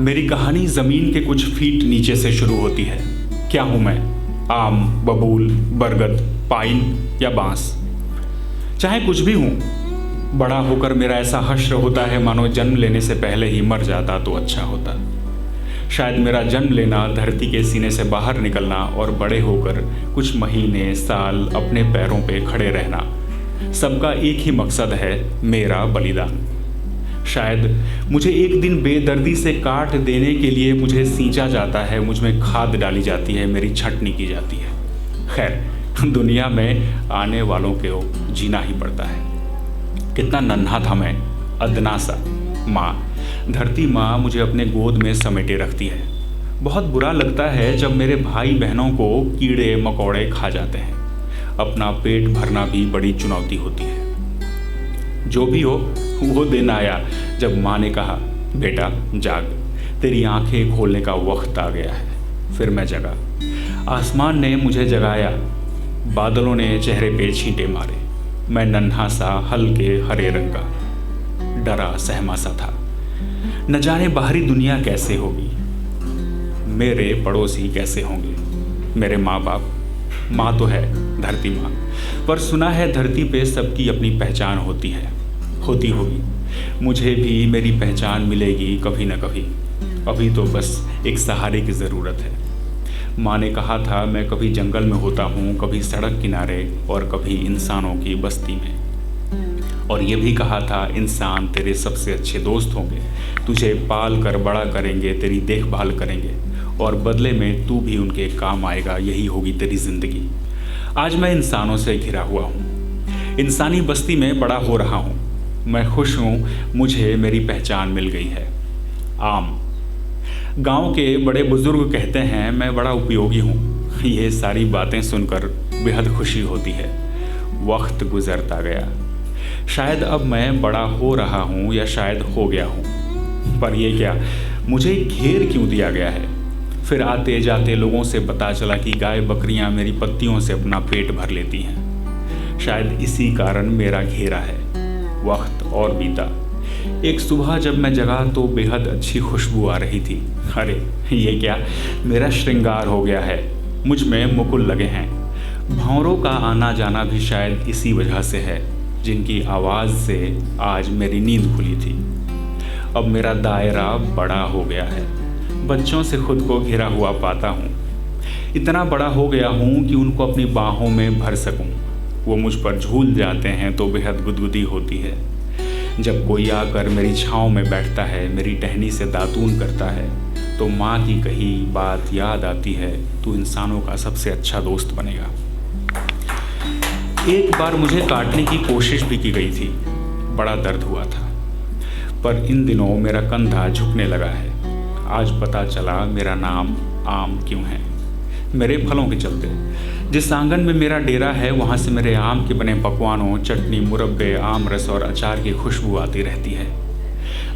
मेरी कहानी ज़मीन के कुछ फीट नीचे से शुरू होती है। क्या हूँ मैं? आम, बबूल, बरगद, पाइन या बांस? चाहे कुछ भी हूँ, बड़ा होकर मेरा ऐसा हश्र होता है मानो जन्म लेने से पहले ही मर जाता तो अच्छा होता। शायद मेरा जन्म लेना, धरती के सीने से बाहर निकलना और बड़े होकर कुछ महीने, साल अपने पैरों पे खड़े रहना, सबका एक ही मकसद है, मेरा बलिदान। शायद मुझे एक दिन बेदर्दी से काट देने के लिए मुझे सींचा जाता है, मुझ में खाद डाली जाती है, मेरी छंटनी की जाती है। खैर, दुनिया में आने वालों को जीना ही पड़ता है। कितना नन्हा था मैं, अदना सा। माँ, धरती माँ मुझे अपने गोद में समेटे रखती है। बहुत बुरा लगता है जब मेरे भाई बहनों को कीड़े मकोड़े खा जाते हैं। अपना पेट भरना भी बड़ी चुनौती होती है। जो भी हो, वो दिन आया जब माँ ने कहा, बेटा जाग, तेरी आंखें खोलने का वक्त आ गया है। फिर मैं जगा। आसमान ने मुझे जगाया, बादलों ने चेहरे पे छींटे मारे। मैं नन्हा सा, हल्के हरे रंग का, डरा सहमा सा था। न जाने बाहरी दुनिया कैसे होगी, मेरे पड़ोसी कैसे होंगे, मेरे माँ बाप। माँ तो है धरती माँ, पर सुना है धरती पे सबकी अपनी पहचान होती है। होती होगी, मुझे भी मेरी पहचान मिलेगी कभी न कभी। अभी तो बस एक सहारे की ज़रूरत है। माँ ने कहा था, मैं कभी जंगल में होता हूँ, कभी सड़क किनारे और कभी इंसानों की बस्ती में। और ये भी कहा था, इंसान तेरे सबसे अच्छे दोस्त होंगे, तुझे पाल कर बड़ा करेंगे, तेरी देखभाल करेंगे और बदले में तू भी उनके काम आएगा। यही होगी तेरी ज़िंदगी। आज मैं इंसानों से घिरा हुआ हूँ, इंसानी बस्ती में बड़ा हो रहा हूँ। मैं खुश हूँ, मुझे मेरी पहचान मिल गई है। आम। गांव के बड़े बुजुर्ग कहते हैं मैं बड़ा उपयोगी हूँ। ये सारी बातें सुनकर बेहद खुशी होती है। वक्त गुजरता गया, शायद अब मैं बड़ा हो रहा हूँ या शायद हो गया हूँ। पर ये क्या, मुझे घेर क्यों दिया गया है? फिर आते जाते लोगों से पता चला कि गाय बकरियाँ मेरी पत्तियों से अपना पेट भर लेती हैं। शायद इसी कारण मेरा घेरा है। वक्त और बीता। एक सुबह जब मैं जगा तो बेहद अच्छी खुशबू आ रही थी। अरे ये क्या, मेरा श्रृंगार हो गया है, मुझ में मुकुल लगे हैं। भंवरों का आना जाना भी शायद इसी वजह से है, जिनकी आवाज़ से आज मेरी नींद खुली थी। अब मेरा दायरा बड़ा हो गया है, बच्चों से खुद को घिरा हुआ पाता हूँ। इतना बड़ा हो गया हूँ कि उनको अपनी बाहों में भर सकूँ। वो मुझ पर झूल जाते हैं तो बेहद गुदगुदी होती है। जब कोई आकर मेरी छाँव में बैठता है, मेरी टहनी से दातून करता है, तो माँ की कही बात याद आती है, तू इंसानों का सबसे अच्छा दोस्त बनेगा। एक बार मुझे काटने की कोशिश भी की गई थी, बड़ा दर्द हुआ था। पर इन दिनों मेरा कंधा झुकने लगा है। आज पता चला मेरा नाम आम क्यों है, मेरे फलों के चलते। जिस आंगन में मेरा डेरा है, वहाँ से मेरे आम के बने पकवानों, चटनी, मुरब्बे, आम रस और अचार की खुशबू आती रहती है।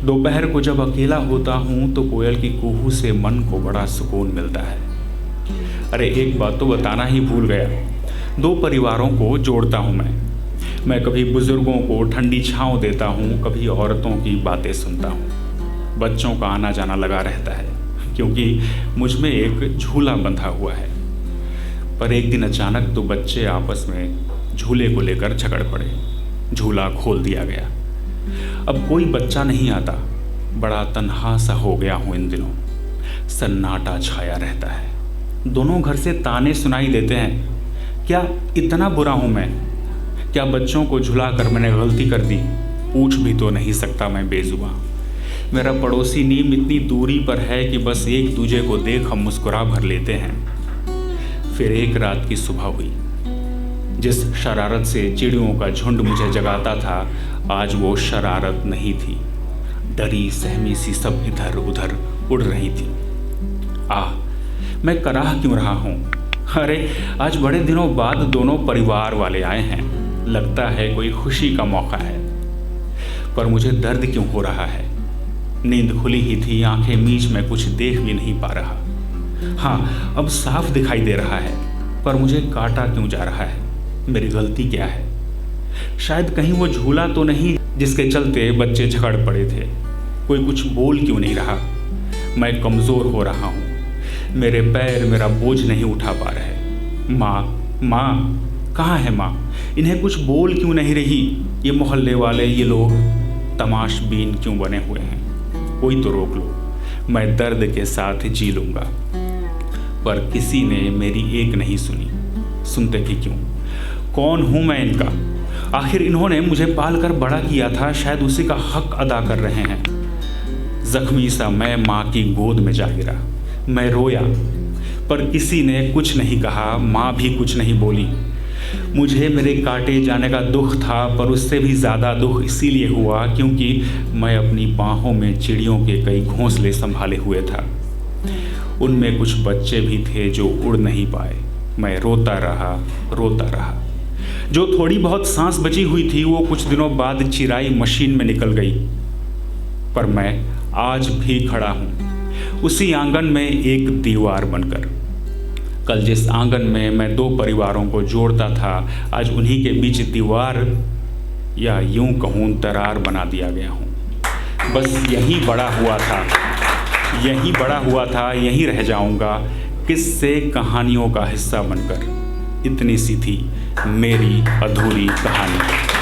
दोपहर को जब अकेला होता हूँ तो कोयल की कूहू से मन को बड़ा सुकून मिलता है। अरे एक बात तो बताना ही भूल गया, 2 परिवारों को जोड़ता हूँ मैं कभी बुजुर्गों को ठंडी छाँव देता हूँ, कभी औरतों की बातें सुनता हूँ। बच्चों का आना जाना लगा रहता है, क्योंकि मुझ में एक झूला बंधा हुआ है। पर एक दिन अचानक 2 बच्चे आपस में झूले को लेकर झगड़ पड़े। झूला खोल दिया गया। अब कोई बच्चा नहीं आता। बड़ा तन्हा सा हो गया हूँ इन दिनों। सन्नाटा छाया रहता है। दोनों घर से ताने सुनाई देते हैं। क्या इतना बुरा हूँ मैं? क्या बच्चों को झुला कर मैंने गलती कर दी? पूछ भी तो नहीं सकता मैं बेजुबां। मेरा पड़ोसी नीम इतनी दूरी पर है कि बस एक दूजे को देख हम मुस्कुरा भर लेते हैं। फिर एक रात की सुबह हुई। जिस शरारत से चिड़ियों का झुंड मुझे जगाता था, आज वो शरारत नहीं थी। डरी सहमी सी सब इधर उधर उड़ रही थी। मैं कराह क्यों रहा हूँ? अरे आज बड़े दिनों बाद दोनों परिवार वाले आए हैं। लगता है कोई खुशी का मौका है। पर मुझे दर्द क्यों हो रहा है? नींद खुली ही थी, आंखें मीच में कुछ देख भी नहीं पा रहा। हाँ, अब साफ दिखाई दे रहा है, पर मुझे काटा क्यों जा रहा है? मेरी गलती क्या है? शायद कहीं वो झूला तो नहीं जिसके चलते बच्चे झगड़ पड़े थे। कोई कुछ बोल क्यों नहीं रहा? मैं कमज़ोर हो रहा हूँ, मेरे पैर मेरा बोझ नहीं उठा पा रहे। माँ, माँ कहाँ है माँ? इन्हें कुछ बोल क्यों नहीं रही? ये मोहल्ले वाले, ये लोग तमाशबीन क्यों बने हुए हैं? कोई तो रोक लो, मैं दर्द के साथ जी लूँगा। पर किसी ने मेरी एक नहीं सुनी। सुनते भी क्यों? कौन हूँ मैं इनका? आखिर इन्होंने मुझे पाल कर बड़ा किया था, शायद उसी का हक अदा कर रहे हैं। जख्मी सा मैं माँ की गोद में जा गिरा। मैं रोया, पर किसी ने कुछ नहीं कहा। माँ भी कुछ नहीं बोली। मुझे मेरे काटे जाने का दुख था, पर उससे भी ज़्यादा दुख इसीलिए हुआ क्योंकि मैं अपनी बाहों में चिड़ियों के कई घोंसले संभाले हुए था। उनमें कुछ बच्चे भी थे जो उड़ नहीं पाए। मैं रोता रहा, रोता रहा। जो थोड़ी बहुत सांस बची हुई थी वो कुछ दिनों बाद चिराई मशीन में निकल गई। पर मैं आज भी खड़ा हूँ उसी आंगन में एक दीवार बनकर। कल जिस आंगन में मैं दो परिवारों को जोड़ता था, आज उन्हीं के बीच दीवार या यूं कहूँ दरार बना दिया गया हूँ। बस यहीं बड़ा हुआ था, यहीं बड़ा हुआ था, यहीं रह जाऊँगा, किस्से कहानियों का हिस्सा बनकर। इतनी सी थी मेरी अधूरी कहानी।